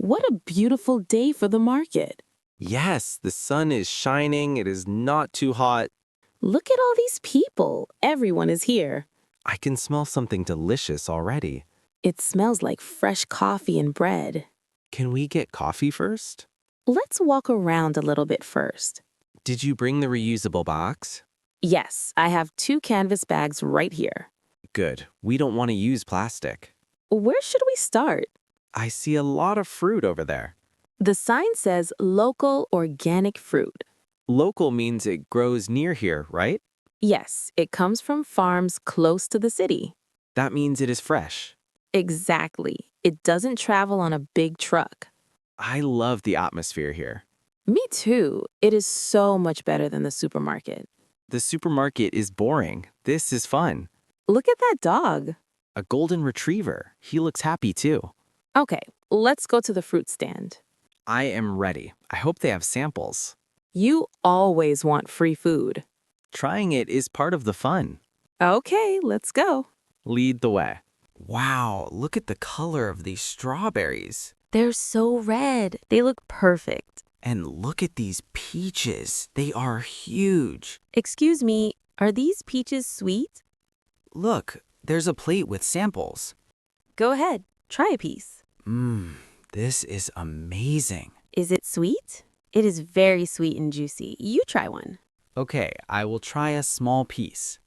What a beautiful day for the market. Yes, the sun is shining. It is not too hot. Look at all these people. Everyone is here. I can smell something delicious already. It smells like fresh coffee and bread. Can we get coffee first? Let's walk around a little bit first. Did you bring the reusable box? Yes, I have 2 canvas bags right here. Good. We don't want to use plastic. Where should we start? I see a lot of fruit over there. The sign says local organic fruit. Local means it grows near here, right? Yes, it comes from farms close to the city. That means it is fresh. Exactly. It doesn't travel on a big truck. I love the atmosphere here. Me too. It is so much better than the supermarket. The supermarket is boring. This is fun. Look at that dog. A golden retriever. He looks happy too. Okay, let's go to the fruit stand. I am ready. I hope they have samples. You always want free food. Trying it is part of the fun. Okay, let's go. Lead the way. Wow, look at the color of these strawberries. They're so red. They look perfect. And look at these peaches. They are huge. Excuse me, are these peaches sweet? Look, there's a plate with samples. Go ahead, try a piece. This is amazing. Is it sweet? It is very sweet and juicy. You try one. Okay, I will try a small piece.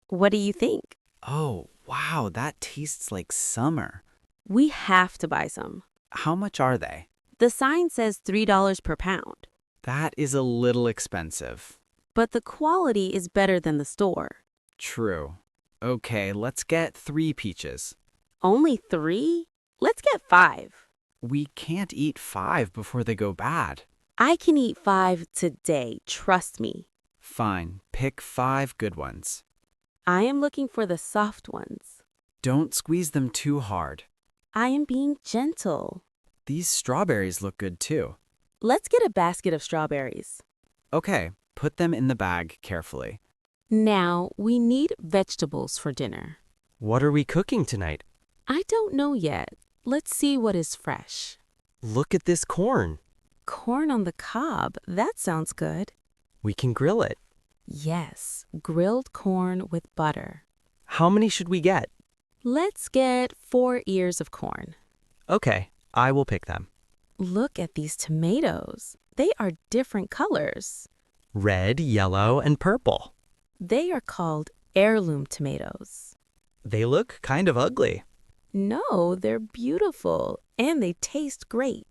What do you think? Oh, wow, that tastes like summer. We have to buy some. How much are they? The sign says $3 per pound, That is a little expensive. but the quality is better than the store. True. Okay, let's get 3 peaches. Only 3? Let's get 5. We can't eat 5 before they go bad. I can eat 5 today, trust me. Fine, pick 5 good ones. I am looking for the soft ones. Don't squeeze them too hard. I am being gentle. These strawberries look good too. Let's get a basket of strawberries. Okay, put them in the bag carefully. Now, we need vegetables for dinner. What are we cooking tonight? I don't know yet. Let's see what is fresh. Look at this corn. Corn on the cob, that sounds good. We can grill it. Yes, grilled corn with butter. How many should we get? Let's get 4 ears of corn. Okay, I will pick them. Look at these tomatoes. They are different colors. Red, yellow, and purple. They are called heirloom tomatoes. They look kind of ugly. No, they're beautiful and they taste great.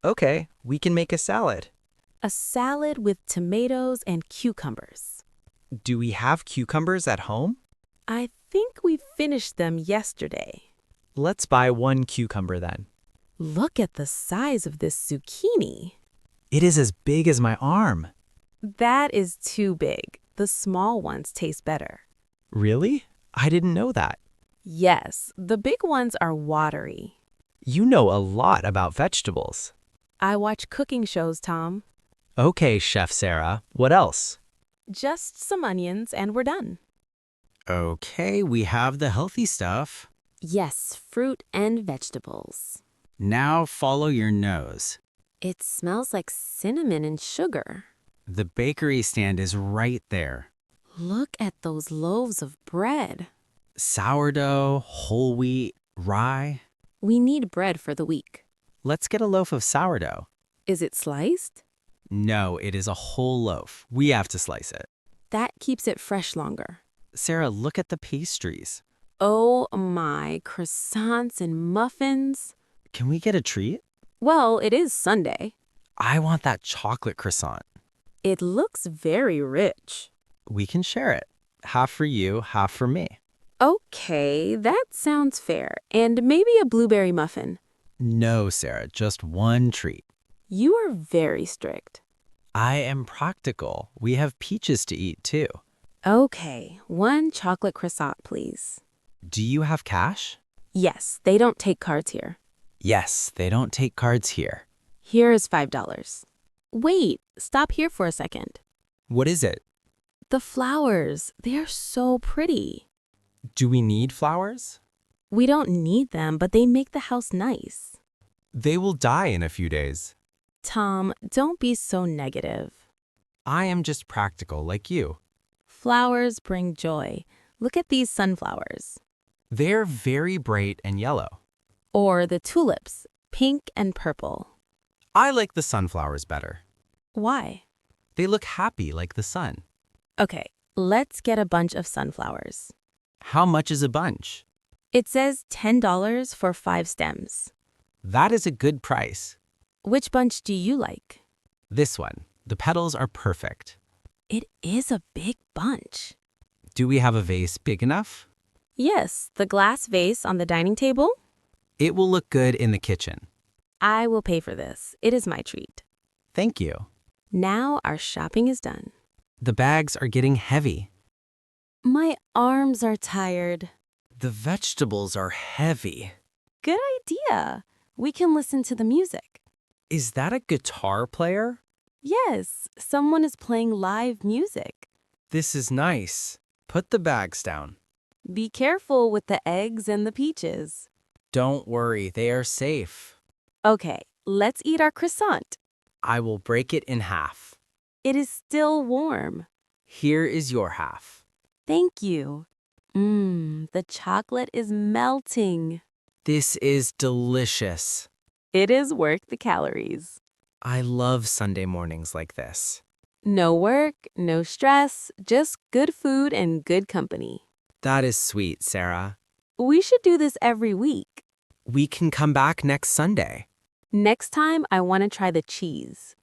Okay, we can make a salad. A salad with tomatoes and cucumbers. Do we have cucumbers at home? I think we finished them yesterday. Let's buy 1 cucumber then. Look at the size of this zucchini. It is as big as my arm. That is too big. The small ones taste better. Really? I didn't know that. Yes, the big ones are watery. You know a lot about vegetables. I watch cooking shows, Tom. Okay, Chef Sarah. What else? Just some onions and we're done. Okay, we have the healthy stuff. Yes, fruit and vegetables. Now follow your nose. It smells like cinnamon and sugar. The bakery stand is right there. Look at those loaves of bread. Sourdough, whole wheat, rye. We need bread for the week. Let's get a loaf of sourdough. Is it sliced? No, it is a whole loaf. We have to slice it. That keeps it fresh longer. Sarah, look at the pastries. Oh my, croissants and muffins. Can we get a treat? Well, it is Sunday. I want that chocolate croissant. It looks very rich. We can share it. Half for you, half for me. Okay, that sounds fair. And maybe a blueberry muffin. No, Sarah, just 1 treat. You are very strict. I am practical. We have peaches to eat too. Okay, 1 chocolate croissant, please. Do you have cash? Yes, they don't take cards here. Yes, they don't take cards here. Here is $5. Wait, stop here for a second. What is it? The flowers, they are so pretty. Do we need flowers? We don't need them, but they make the house nice. They will die in a few days. Tom, don't be so negative. I am just practical like you. Flowers bring joy. Look at these sunflowers. They're very bright and yellow. Or the tulips, pink and purple. I like the sunflowers better. Why? They look happy like the sun. Okay, let's get a bunch of sunflowers. How much is a bunch? It says $10 for 5 stems. That is a good price. Which bunch do you like? This one. The petals are perfect. It is a big bunch. Do we have a vase big enough? Yes, the glass vase on the dining table. It will look good in the kitchen. I will pay for this. It is my treat. Thank you. Now our shopping is done. The bags are getting heavy. My arms are tired. The vegetables are heavy. Good idea. We can listen to the music. Is that a guitar player? Yes, someone is playing live music. This is nice. Put the bags down. Be careful with the eggs and the peaches. Don't worry, they are safe. Okay, let's eat our croissant. I will break it in half. It is still warm. Here is your half. Thank you. The chocolate is melting. This is delicious. It is worth the calories. I love Sunday mornings like this. No work, no stress, just good food and good company. That is sweet, Sarah. We should do this every week. We can come back next Sunday. Next time, I want to try the cheese.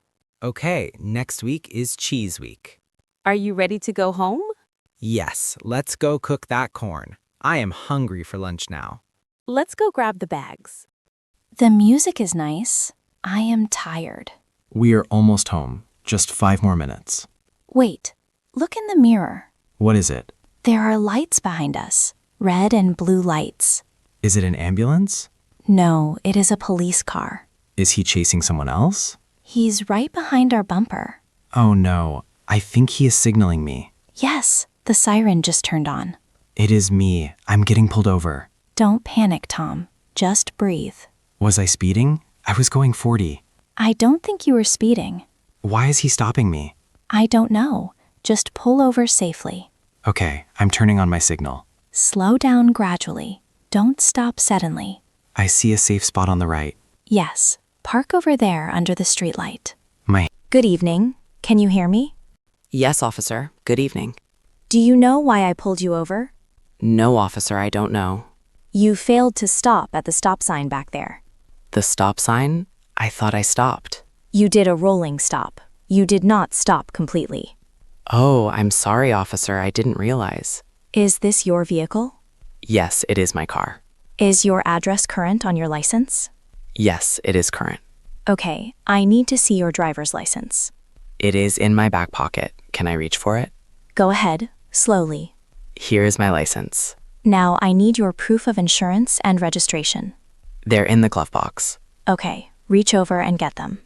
Okay, next week is Cheese Week. Are you ready to go home? Yes, let's go cook that corn. I am hungry for lunch now. Let's go grab the bags. The music is nice. I am tired. We are almost home. Just 5 more minutes. Wait, look in the mirror. What is it? There are lights behind us. Red and blue lights. Is it an ambulance? No, it is a police car. Is he chasing someone else? He's right behind our bumper. Oh no, I think he is signaling me. Yes, the siren just turned on. It is me. I'm getting pulled over. Don't panic, Tom. Just breathe. Was I speeding? I was going 40. I don't think you were speeding. Why is he stopping me? I don't know. Just pull over safely. Okay, I'm turning on my signal. Slow down gradually. Don't stop suddenly. I see a safe spot on the right. Yes, park over there under the streetlight. My Good evening. Can you hear me? Yes, officer. Good evening. Do you know why I pulled you over? No, officer, I don't know. You failed to stop at the stop sign back there. The stop sign? I thought I stopped. You did a rolling stop. You did not stop completely. Oh, I'm sorry, officer. I didn't realize. Is this your vehicle? Yes, it is my car. Is your address current on your license? Yes, it is current. Okay, I need to see your driver's license. It is in my back pocket. Can I reach for it? Go ahead, slowly. Here is my license. Now I need your proof of insurance and registration. They're in the glove box. Okay, reach over and get them.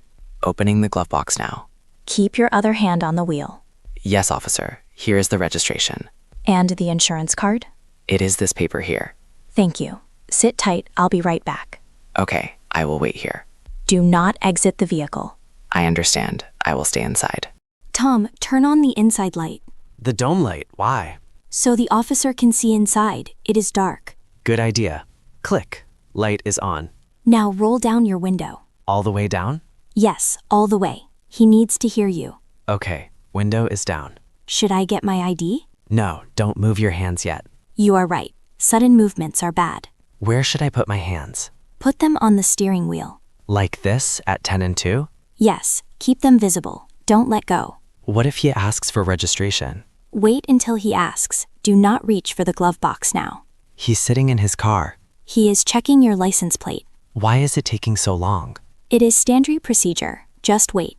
Opening the glove box now. Keep your other hand on the wheel. Yes, officer. Here is the registration. And the insurance card? It is this paper here. Thank you. Sit tight, I'll be right back. Okay, I will wait here. Do not exit the vehicle. I understand. I will stay inside. Tom, turn on the inside light. The dome light, why? So the officer can see inside. It is dark. Good idea. Click. Light is on. Now roll down your window. All the way down? Yes, all the way. He needs to hear you. Okay, window is down. Should I get my ID? No, don't move your hands yet. You are right. Sudden movements are bad. Where should I put my hands? Put them on the steering wheel. Like this at 10 and 2? Yes, keep them visible. Don't let go. What if he asks for registration? Wait until he asks. Do not reach for the glove box now. He's sitting in his car. He is checking your license plate. Why is it taking so long? It is standard procedure. Just wait.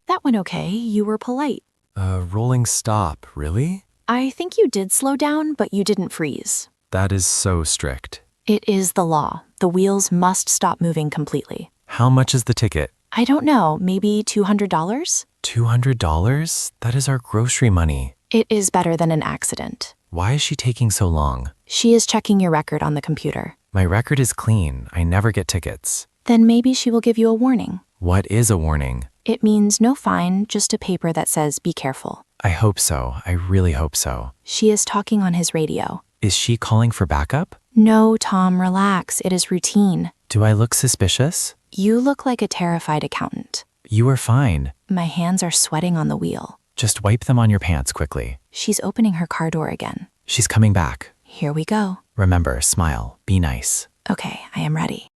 That went okay. You were polite. A rolling stop, really? I think you did slow down, but you didn't freeze. That is so strict. It is the law. The wheels must stop moving completely. How much is the ticket? I don't know, maybe $200? $200? That is our grocery money. It is better than an accident. Why is she taking so long? She is checking your record on the computer. My record is clean. I never get tickets. Then maybe she will give you a warning. What is a warning? It means no fine, just a paper that says be careful. I hope so. I really hope so. She is talking on his radio. Is she calling for backup? No, Tom, relax. It is routine. Do I look suspicious? You look like a terrified accountant. You are fine. My hands are sweating on the wheel. Just wipe them on your pants quickly. She's opening her car door again. She's coming back. Here we go. Remember, smile. Be nice. Okay, I am ready.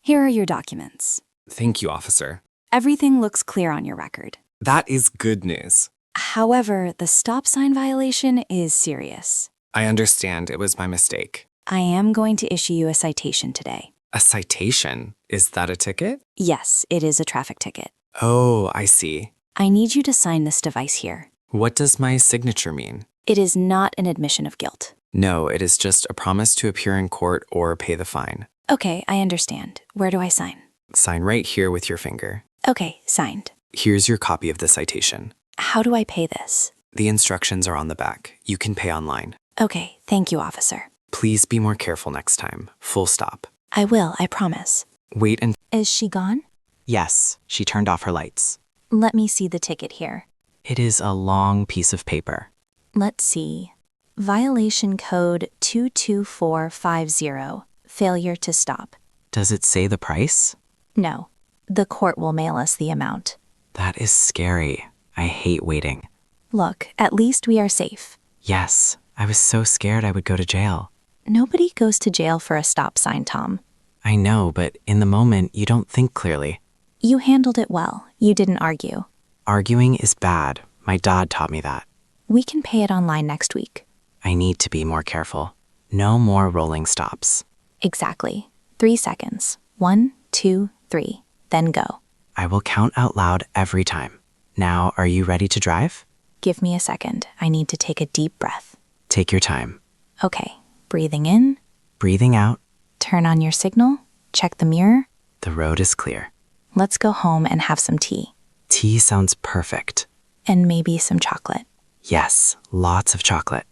Here are your documents. Thank you, officer. Everything looks clear on your record. That is good news. However, the stop sign violation is serious. I understand it was my mistake. I am going to issue you a citation today. A citation? Is that a ticket? Yes, it is a traffic ticket. Oh, I see. I need you to sign this device here. What does my signature mean? It is not an admission of guilt. No, it is just a promise to appear in court or pay the fine. Okay, I understand. Where do I sign? Sign right here with your finger. Okay, signed. Here's your copy of the citation. How do I pay this? The instructions are on the back. You can pay online. Okay, thank you, officer. Please be more careful next time. Full stop. I will, I promise. Wait and... Is she gone? Yes, she turned off her lights. Let me see the ticket here. It is a long piece of paper. Let's see. Violation code 22450. Failure to stop. Does it say the price? No. The court will mail us the amount. That is scary. I hate waiting. Look, at least we are safe. Yes, I was so scared I would go to jail. Nobody goes to jail for a stop sign, Tom. I know, but in the moment, you don't think clearly. You handled it well. You didn't argue. Arguing is bad. My dad taught me that. We can pay it online next week. I need to be more careful. No more rolling stops. Exactly. 3 seconds. 1, 2, 3. Then go. I will count out loud every time. Now, are you ready to drive? Give me a second. I need to take a deep breath. Take your time. Okay. Breathing in. Breathing out. Turn on your signal. Check the mirror. The road is clear. Let's go home and have some tea. Tea sounds perfect. And maybe some chocolate. Yes, lots of chocolate.